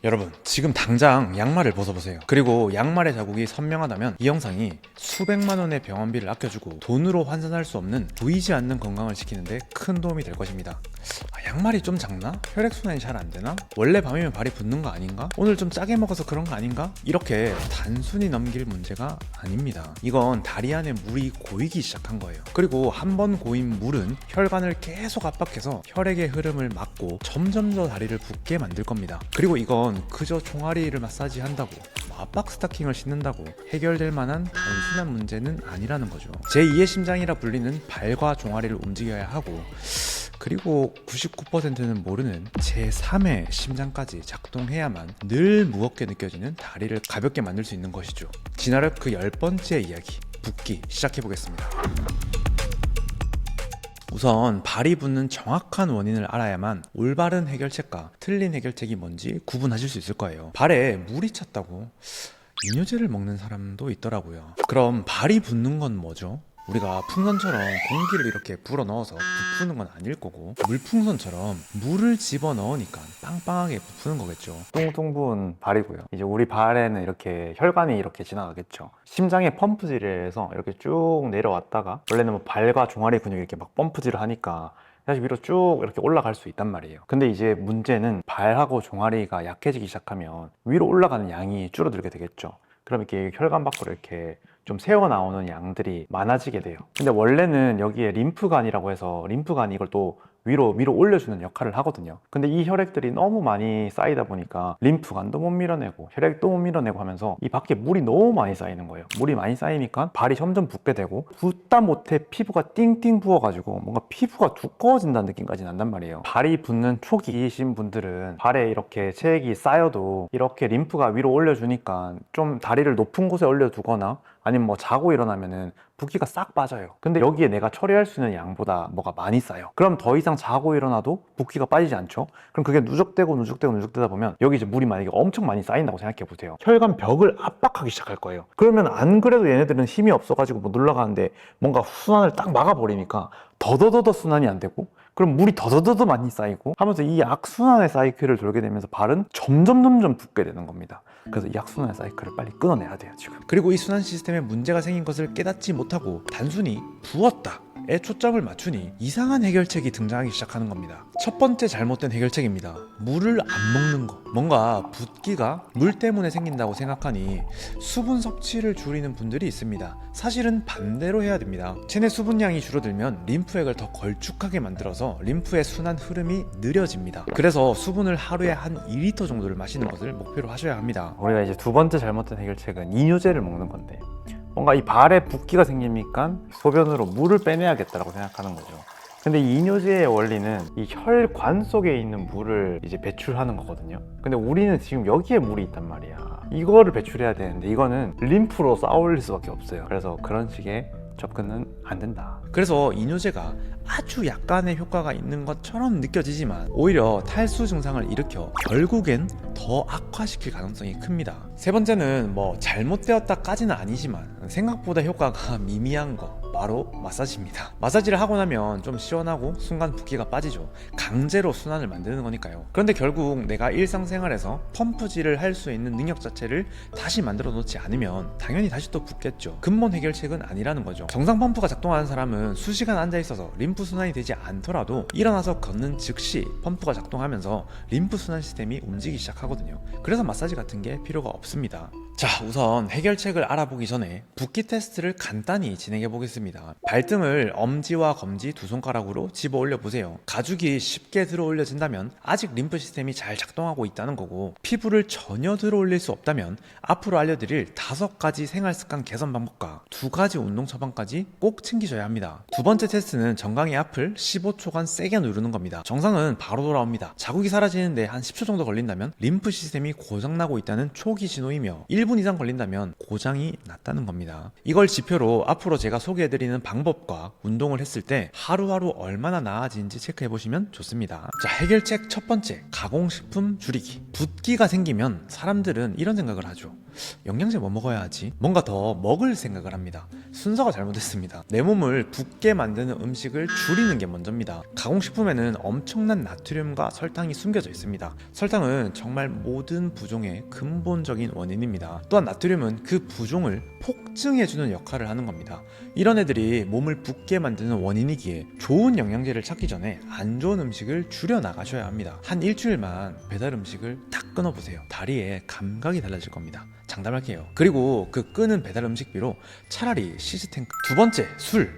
여러분, 지금 당장 양말을 벗어보세요. 그리고 양말의 자국이 선명하다면 이 영상이 수백만 원의 병원비를 아껴주고 돈으로 환산할 수 없는 보이지 않는 건강을 지키는데 큰 도움이 될 것입니다. 양말이 좀 작나? 혈액순환이 잘 안 되나? 원래 밤이면 발이 붓는 거 아닌가? 오늘 좀 짜게 먹어서 그런 거 아닌가? 이렇게 단순히 넘길 문제가 아닙니다. 이건 다리 안에 물이 고이기 시작한 거예요. 그리고 한 번 고인 물은 혈관을 계속 압박해서 혈액의 흐름을 막고 점점 더 다리를 붓게 만들 겁니다. 그리고 이건 그저 종아리를 마사지한다고, 압박 스타킹을 신는다고 해결될 만한 단순한 문제는 아니라는 거죠. 제2의 심장이라 불리는 발과 종아리를 움직여야 하고, 그리고 99%는 모르는 제3의 심장까지 작동해야만 늘 무겁게 느껴지는 다리를 가볍게 만들 수 있는 것이죠. 진화력 그 10번째 이야기, 붓기 시작해보겠습니다. 우선 발이 붓는 정확한 원인을 알아야만 올바른 해결책과 틀린 해결책이 뭔지 구분하실 수 있을 거예요. 발에 물이 찼다고 이뇨제를 먹는 사람도 있더라고요. 그럼 발이 붓는 건 뭐죠? 우리가 풍선처럼 공기를 이렇게 불어 넣어서 부푸는 건 아닐 거고, 물풍선처럼 물을 집어 넣으니까 빵빵하게 부푸는 거겠죠. 뚱뚱 부은 발이고요. 이제 우리 발에는 이렇게 혈관이 이렇게 지나가겠죠. 심장의 펌프질을 해서 이렇게 쭉 내려왔다가, 원래는 뭐 발과 종아리 근육이 이렇게 막 펌프질을 하니까 다시 위로 쭉 이렇게 올라갈 수 있단 말이에요. 근데 이제 문제는 발하고 종아리가 약해지기 시작하면 위로 올라가는 양이 줄어들게 되겠죠. 그럼 이렇게 혈관 밖으로 이렇게 좀 새어 나오는 양들이 많아지게 돼요. 근데 원래는 여기에 림프관이라고 해서 림프관이 이걸 또 위로 올려주는 역할을 하거든요. 근데 이 혈액들이 너무 많이 쌓이다 보니까 림프관도 못 밀어내고 혈액도 못 밀어내고 하면서 이 밖에 물이 너무 많이 쌓이는 거예요. 물이 많이 쌓이니까 발이 점점 붓게 되고, 붓다 못해 피부가 띵띵 부어가지고 뭔가 피부가 두꺼워진다는 느낌까지 난단 말이에요. 발이 붓는 초기이신 분들은 발에 이렇게 체액이 쌓여도 이렇게 림프가 위로 올려주니까 좀 다리를 높은 곳에 올려두거나 아니면 뭐 자고 일어나면은 붓기가 싹 빠져요. 근데 여기에 내가 처리할 수 있는 양보다 뭐가 많이 쌓여. 그럼 더 이상 자고 일어나도 붓기가 빠지지 않죠? 그럼 그게 누적되다 보면 여기 이제 물이 만약에 엄청 많이 쌓인다고 생각해 보세요. 혈관 벽을 압박하기 시작할 거예요. 그러면 안 그래도 얘네들은 힘이 없어가지고 못 올라가는데 뭔가 순환을 딱 막아버리니까 더더더더 순환이 안 되고, 그럼 물이 더더더더 많이 쌓이고 하면서 이 악순환의 사이클을 돌게 되면서 발은 점점 붓게 되는 겁니다. 그래서 이 악순환의 사이클을 빨리 끊어내야 돼요, 지금. 그리고 이 순환 시스템에 문제가 생긴 것을 깨닫지 못하고 단순히 부었다에 초점을 맞추니 이상한 해결책이 등장하기 시작하는 겁니다. 첫 번째 잘못된 해결책입니다. 물을 안 먹는 거. 뭔가 붓기가 물 때문에 생긴다고 생각하니 수분 섭취를 줄이는 분들이 있습니다. 사실은 반대로 해야 됩니다. 체내 수분량이 줄어들면 림프액을 더 걸쭉하게 만들어서 림프의 순환 흐름이 느려집니다. 그래서 수분을 하루에 한 2리터 정도를 마시는 것을 목표로 하셔야 합니다. 우리가 이제 두 번째 잘못된 해결책은 이뇨제를 먹는 건데, 뭔가 이 발에 붓기가 생기니까 소변으로 물을 빼내야겠다라고 생각하는 거죠. 근데 이 이뇨제의 원리는 이 혈관 속에 있는 물을 이제 배출하는 거거든요. 근데 우리는 지금 여기에 물이 있단 말이야. 이거를 배출해야 되는데 이거는 림프로 쌓아올릴 수밖에 없어요. 그래서 그런 식의 접근은 안 된다. 그래서 이뇨제가 아주 약간의 효과가 있는 것처럼 느껴지지만 오히려 탈수 증상을 일으켜 결국엔 더 악화시킬 가능성이 큽니다. 세 번째는 뭐 잘못되었다까지는 아니지만 생각보다 효과가 미미한 거, 바로 마사지입니다. 마사지를 하고 나면 좀 시원하고 순간 붓기가 빠지죠. 강제로 순환을 만드는 거니까요. 그런데 결국 내가 일상생활에서 펌프질을 할 수 있는 능력 자체를 다시 만들어 놓지 않으면 당연히 다시 또 붓겠죠. 근본 해결책은 아니라는 거죠. 정상 펌프가 작동하는 사람은 수시간 앉아 있어서 림프 순환이 되지 않더라도 일어나서 걷는 즉시 펌프가 작동하면서 림프 순환 시스템이 움직이기 시작하거든요. 그래서 마사지 같은 게 필요가 없습니다. 자, 우선 해결책을 알아보기 전에 붓기 테스트를 간단히 진행해 보겠습니다. 발등을 엄지와 검지 두 손가락으로 집어 올려 보세요. 가죽이 쉽게 들어 올려진다면 아직 림프 시스템이 잘 작동하고 있다는 거고, 피부를 전혀 들어 올릴 수 없다면 앞으로 알려드릴 5가지 생활 습관 개선 방법과 2가지 운동 처방까지 꼭 챙기셔야 합니다. 두 번째 테스트는 정강이 앞을 15초간 세게 누르는 겁니다. 정상은 바로 돌아옵니다. 자국이 사라지는데 한 10초 정도 걸린다면 림프 시스템이 고장나고 있다는 초기 신호이며 1분 이상 걸린다면 고장이 났다는 겁니다. 이걸 지표로 앞으로 제가 소개해드리는 방법과 운동을 했을 때 하루하루 얼마나 나아지는지 체크해보시면 좋습니다. 자, 해결책 첫 번째, 가공식품 줄이기. 붓기가 생기면 사람들은 이런 생각을 하죠. 영양제 뭐 먹어야 하지? 뭔가 더 먹을 생각을 합니다. 순서가 잘못됐습니다. 내 몸을 붓게 만드는 음식을 줄이는 게 먼저입니다. 가공식품에는 엄청난 나트륨과 설탕이 숨겨져 있습니다. 설탕은 정말 모든 부종의 근본적인 원인입니다. 또한 나트륨은 그 부종을 폭증해주는 역할을 하는 겁니다. 이런 애들이 몸을 붓게 만드는 원인이기에 좋은 영양제를 찾기 전에 안 좋은 음식을 줄여 나가셔야 합니다. 한 일주일만 배달 음식을 딱 끊어보세요. 다리에 감각이 달라질 겁니다. 장담할게요. 그리고 그 끄는 배달 음식비로 차라리 시스템. 두 번째, 술.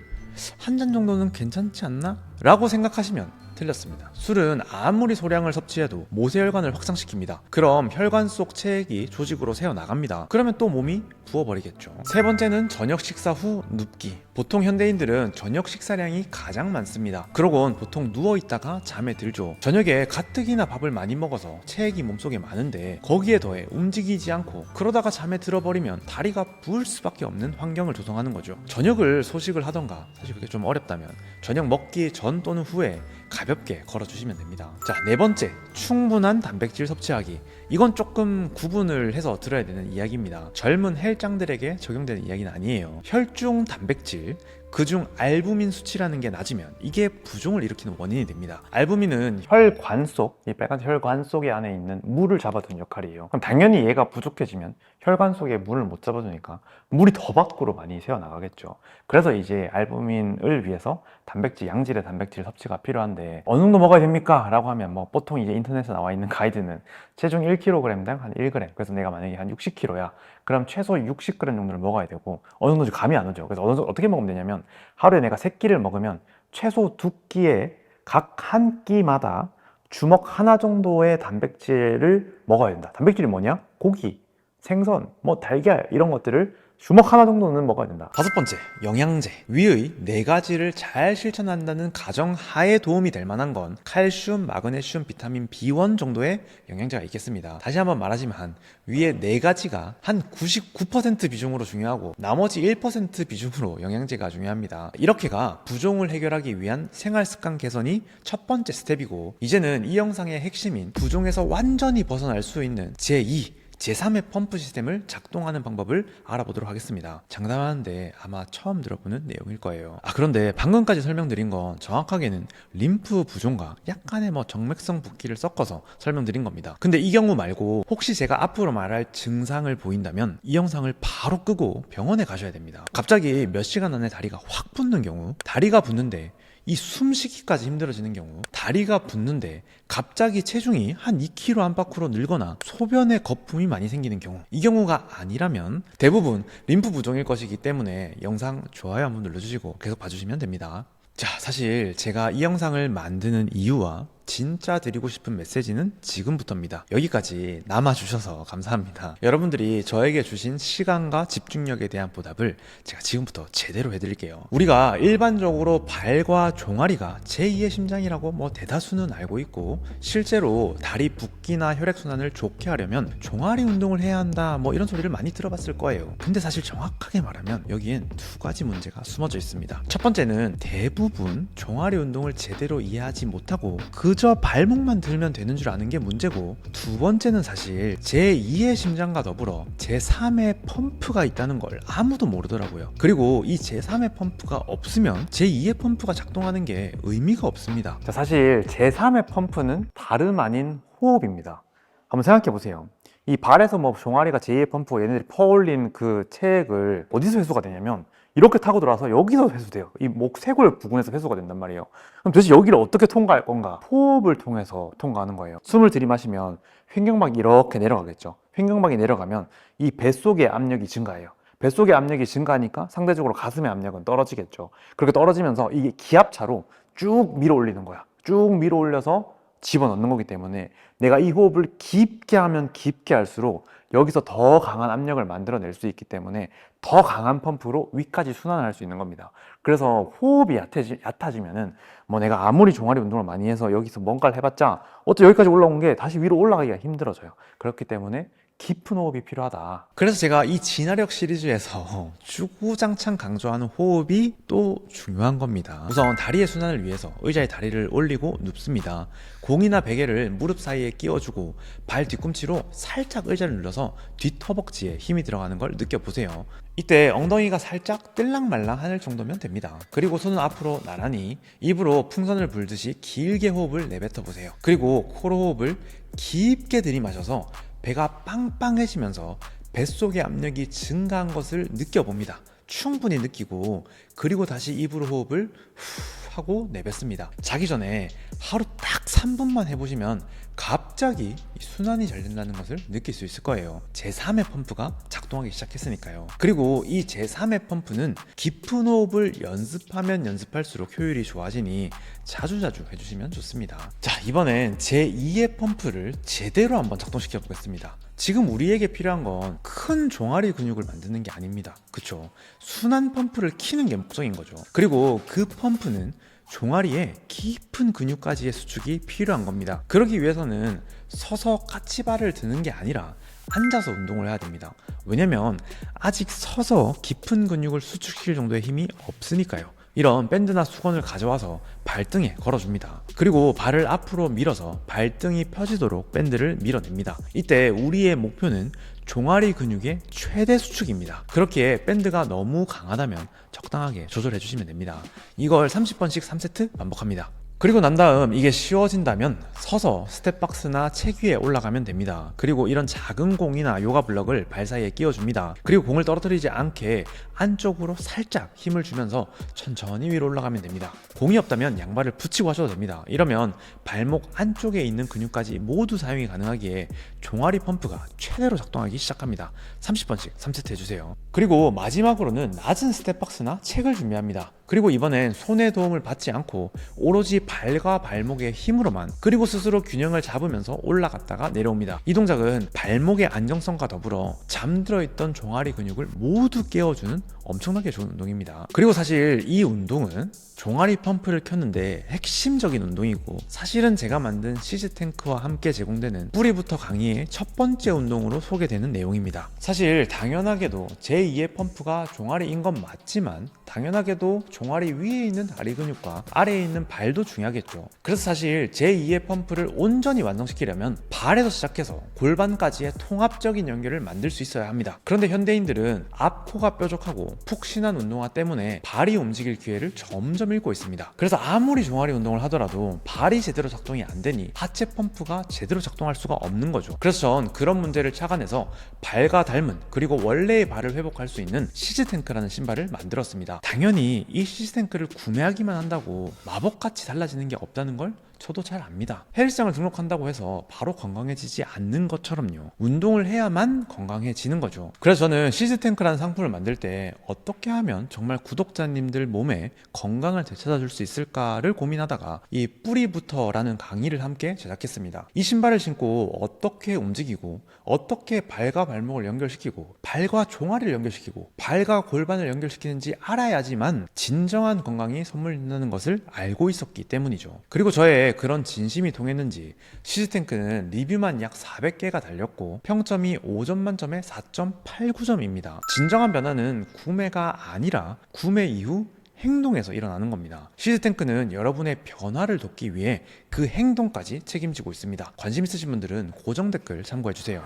한 잔 정도는 괜찮지 않나? 라고 생각하시면 틀렸습니다. 술은 아무리 소량을 섭취해도 모세혈관을 확장시킵니다. 그럼 혈관 속 체액이 조직으로 새어나갑니다. 그러면 또 몸이 부어버리겠죠. 세 번째는 저녁 식사 후 눕기. 보통 현대인들은 저녁 식사량이 가장 많습니다. 그러곤 보통 누워있다가 잠에 들죠. 저녁에 가뜩이나 밥을 많이 먹어서 체액이 몸속에 많은데 거기에 더해 움직이지 않고 그러다가 잠에 들어버리면 다리가 부을 수밖에 없는 환경을 조성하는 거죠. 저녁을 소식을 하던가, 사실 그게 좀 어렵다면 저녁 먹기 전 또는 후에 가볍게 걸어주시면 됩니다. 자, 네 번째, 충분한 단백질 섭취하기. 이건 조금 구분을 해서 들어야 되는 이야기입니다. 젊은 헬장들에게 적용되는 이야기는 아니에요. 혈중 단백질, 그중 알부민 수치라는 게 낮으면 이게 부종을 일으키는 원인이 됩니다. 알부민은 혈관 속, 이 빨간 혈관 속에 안에 있는 물을 잡아주는 역할이에요. 그럼 당연히 얘가 부족해지면 혈관 속에 물을 못 잡아주니까 물이 더 밖으로 많이 새어나가겠죠. 그래서 이제 알부민을 위해서 단백질, 양질의 단백질 섭취가 필요한데 어느 정도 먹어야 됩니까? 라고 하면 뭐 보통 이제 인터넷에 나와 있는 가이드는 체중 1kg당 한 1g. 그래서 내가 만약에 한 60kg야. 그럼 최소 60g 정도를 먹어야 되고 어느 정도 감이 안 오죠. 그래서 어떻게 먹으면 되냐면 하루에 내가 3끼를 먹으면 최소 2끼에 각 한 끼마다 주먹 하나 정도의 단백질을 먹어야 된다. 단백질이 뭐냐? 고기, 생선, 뭐 달걀 이런 것들을 주먹 하나 정도는 먹어야 된다. 다섯 번째, 영양제. 위의 네 가지를 잘 실천한다는 가정 하에 도움이 될 만한 건 칼슘, 마그네슘, 비타민 B1 정도의 영양제가 있겠습니다. 다시 한번 말하지만 위에 네 가지가 한 99% 비중으로 중요하고 나머지 1% 비중으로 영양제가 중요합니다. 이렇게가 부종을 해결하기 위한 생활 습관 개선이 첫 번째 스텝이고, 이제는 이 영상의 핵심인 부종에서 완전히 벗어날 수 있는 제2, 제3의 펌프 시스템을 작동하는 방법을 알아보도록 하겠습니다. 장담하는데 아마 처음 들어보는 내용일 거예요. 그런데 방금까지 설명드린 건 정확하게는 림프 부종과 약간의 정맥성 붓기를 섞어서 설명드린 겁니다. 근데 이 경우 말고 혹시 제가 앞으로 말할 증상을 보인다면 이 영상을 바로 끄고 병원에 가셔야 됩니다. 갑자기 몇 시간 안에 다리가 확 붓는 경우, 다리가 붓는데 이 숨쉬기까지 힘들어지는 경우, 다리가 붓는데 갑자기 체중이 한 2kg 안팎으로 늘거나 소변에 거품이 많이 생기는 경우, 이 경우가 아니라면 대부분 림프 부종일 것이기 때문에 영상 좋아요 한번 눌러주시고 계속 봐주시면 됩니다. 자, 사실 제가 이 영상을 만드는 이유와 진짜 드리고 싶은 메시지는 지금부터입니다. 여기까지 남아주셔서 감사합니다. 여러분들이 저에게 주신 시간과 집중력에 대한 보답을 제가 지금부터 제대로 해드릴게요. 우리가 일반적으로 발과 종아리가 제2의 심장이라고 대다수는 알고 있고, 실제로 다리 붓기나 혈액순환을 좋게 하려면 종아리 운동을 해야 한다 이런 소리를 많이 들어봤을 거예요. 근데 사실 정확하게 말하면 여기엔 두 가지 문제가 숨어져 있습니다. 첫 번째는 대부분 종아리 운동을 제대로 이해하지 못하고 그저 발목만 들면 되는 줄 아는 게 문제고, 두 번째는 사실 제2의 심장과 더불어 제3의 펌프가 있다는 걸 아무도 모르더라고요. 그리고 이 제3의 펌프가 없으면 제2의 펌프가 작동하는 게 의미가 없습니다. 자, 사실 제3의 펌프는 다름 아닌 호흡입니다. 한번 생각해 보세요. 이 발에서 종아리가 제2의 펌프, 얘네들이 퍼올린 그 체액을 어디서 회수가 되냐면 이렇게 타고 들어와서 여기서 회수돼요. 이 목 쇄골 부근에서 회수가 된단 말이에요. 그럼 도대체 여기를 어떻게 통과할 건가? 호흡을 통해서 통과하는 거예요. 숨을 들이마시면 횡격막이 이렇게 내려가겠죠. 횡격막이 내려가면 이 뱃속의 압력이 증가해요. 뱃속의 압력이 증가하니까 상대적으로 가슴의 압력은 떨어지겠죠. 그렇게 떨어지면서 이게 기압차로 쭉 밀어 올리는 거야. 쭉 밀어 올려서 집어넣는 거기 때문에 내가 이 호흡을 깊게 하면 깊게 할수록 여기서 더 강한 압력을 만들어낼 수 있기 때문에 더 강한 펌프로 위까지 순환을 할 수 있는 겁니다. 그래서 호흡이 얕아지면은 내가 아무리 종아리 운동을 많이 해서 여기서 뭔가를 해봤자 어차피 여기까지 올라온 게 다시 위로 올라가기가 힘들어져요. 그렇기 때문에 깊은 호흡이 필요하다. 그래서 제가 이 진화력 시리즈에서 주구장창 강조하는 호흡이 또 중요한 겁니다. 우선 다리의 순환을 위해서 의자에 다리를 올리고 눕습니다. 공이나 베개를 무릎 사이에 끼워주고 발 뒤꿈치로 살짝 의자를 눌러서 뒷허벅지에 힘이 들어가는 걸 느껴보세요. 이때 엉덩이가 살짝 뜰랑말랑 하늘 정도면 됩니다. 그리고 손은 앞으로 나란히 입으로 풍선을 불듯이 길게 호흡을 내뱉어 보세요. 그리고 코로 호흡을 깊게 들이마셔서 배가 빵빵해지면서 뱃속의 압력이 증가한 것을 느껴봅니다. 충분히 느끼고 그리고 다시 입으로 호흡을 후 하고 내뱉습니다. 자기 전에 하루 딱 3분만 해보시면 갑자기 순환이 잘 된다는 것을 느낄 수 있을 거예요. 제3의 펌프가 작동하기 시작했으니까요. 그리고 이 제3의 펌프는 깊은 호흡을 연습하면 연습할수록 효율이 좋아지니 자주자주 해주시면 좋습니다. 자, 이번엔 제2의 펌프를 제대로 한번 작동시켜 보겠습니다. 지금 우리에게 필요한 건 큰 종아리 근육을 만드는 게 아닙니다. 그쵸? 순환 펌프를 키는 게 목적인 거죠. 그리고 그 펌프는 종아리에 깊은 근육까지의 수축이 필요한 겁니다. 그러기 위해서는 서서 까치발을 드는 게 아니라 앉아서 운동을 해야 됩니다. 왜냐면 아직 서서 깊은 근육을 수축시킬 정도의 힘이 없으니까요. 이런 밴드나 수건을 가져와서 발등에 걸어줍니다. 그리고 발을 앞으로 밀어서 발등이 펴지도록 밴드를 밀어냅니다. 이때 우리의 목표는 종아리 근육의 최대 수축입니다. 그렇기에 밴드가 너무 강하다면 적당하게 조절해 주시면 됩니다. 이걸 30번씩 3세트 반복합니다. 그리고 난 다음 이게 쉬워진다면 서서 스텝박스나 책 위에 올라가면 됩니다. 그리고 이런 작은 공이나 요가 블럭을 발 사이에 끼워줍니다. 그리고 공을 떨어뜨리지 않게 안쪽으로 살짝 힘을 주면서 천천히 위로 올라가면 됩니다. 공이 없다면 양발을 붙이고 하셔도 됩니다. 이러면 발목 안쪽에 있는 근육까지 모두 사용이 가능하기에 종아리 펌프가 최대로 작동하기 시작합니다. 30번씩 3세트 해주세요. 그리고 마지막으로는 낮은 스텝박스나 책을 준비합니다. 그리고 이번엔 손의 도움을 받지 않고 오로지 발과 발목의 힘으로만, 그리고 스스로 균형을 잡으면서 올라갔다가 내려옵니다. 이 동작은 발목의 안정성과 더불어 잠들어 있던 종아리 근육을 모두 깨워주는 엄청나게 좋은 운동입니다. 그리고 사실 이 운동은 종아리 펌프를 켰는데 핵심적인 운동이고, 사실은 제가 만든 시즈탱크와 함께 제공되는 뿌리부터 강의의 첫 번째 운동으로 소개되는 내용입니다. 사실 당연하게도 제2의 펌프가 종아리인 건 맞지만, 당연하게도 종아리 위에 있는 다리 근육과 아래에 있는 발도 중요하겠죠. 그래서 사실 제2의 펌프를 온전히 완성시키려면 발에서 시작해서 골반까지의 통합적인 연결을 만들 수 있어야 합니다. 그런데 현대인들은 앞코가 뾰족하고 푹신한 운동화 때문에 발이 움직일 기회를 점점 잃고 있습니다. 그래서 아무리 종아리 운동을 하더라도 발이 제대로 작동이 안 되니 하체 펌프가 제대로 작동할 수가 없는 거죠. 그래서 전 그런 문제를 착안해서 발과 닮은, 그리고 원래의 발을 회복할 수 있는 시즈탱크라는 신발을 만들었습니다. 당연히 이 시즈탱크를 구매하기만 한다고 마법같이 달라지는 게 없다는 걸 저도 잘 압니다. 헬스장을 등록한다고 해서 바로 건강해지지 않는 것처럼요. 운동을 해야만 건강해지는 거죠. 그래서 저는 시즈탱크라는 상품을 만들 때 어떻게 하면 정말 구독자님들 몸에 건강을 되찾아줄 수 있을까를 고민하다가 이 뿌리부터라는 강의를 함께 제작했습니다. 이 신발을 신고 어떻게 움직이고, 어떻게 발과 발목을 연결시키고, 발과 종아리를 연결시키고, 발과 골반을 연결시키는지 알아야지만 진정한 건강이 선물된다는 것을 알고 있었기 때문이죠. 그리고 저의 그런 진심이 통했는지 시즈탱크는 리뷰만 약 400개가 달렸고 평점이 5점 만점에 4.89점입니다. 진정한 변화는 구매가 아니라 구매 이후 행동에서 일어나는 겁니다. 시즈탱크는 여러분의 변화를 돕기 위해 그 행동까지 책임지고 있습니다. 관심 있으신 분들은 고정 댓글 참고해주세요.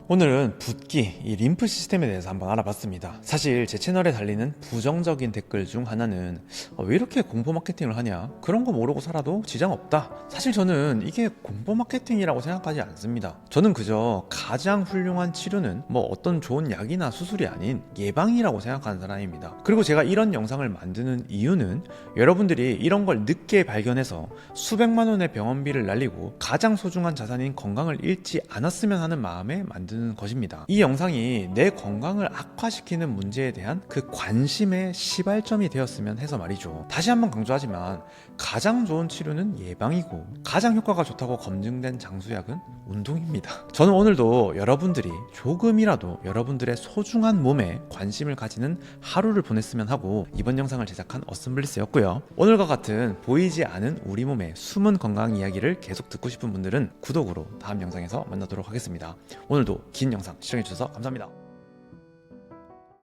오늘은 붓기, 이 림프 시스템에 대해서 한번 알아봤습니다. 사실 제 채널에 달리는 부정적인 댓글 중 하나는 왜 이렇게 공포 마케팅을 하냐? 그런 거 모르고 살아도 지장 없다. 사실 저는 이게 공포 마케팅이라고 생각하지 않습니다. 저는 그저 가장 훌륭한 치료는 뭐 어떤 좋은 약이나 수술이 아닌 예방이라고 생각하는 사람입니다. 그리고 제가 이런 영상을 만드는 이유는 여러분들이 이런 걸 늦게 발견해서 수백만 원의 병원비를 날리고 가장 소중한 자산인 건강을 잃지 않았으면 하는 마음에 만드는 만드는 것입니다. 이 영상이 내 건강을 악화시키는 문제에 대한 그 관심의 시발점이 되었으면 해서 말이죠. 다시 한번 강조하지만 가장 좋은 치료는 예방이고 가장 효과가 좋다고 검증된 장수약은 운동입니다. 저는 오늘도 여러분들이 조금이라도 여러분들의 소중한 몸에 관심을 가지는 하루를 보냈으면 하고 이번 영상을 제작한 어썸블리스였고요. 오늘과 같은 보이지 않은 우리 몸의 숨은 건강 이야기를 계속 듣고 싶은 분들은 구독으로 다음 영상에서 만나도록 하겠습니다. 오늘도 긴 영상 시청해주셔서 감사합니다.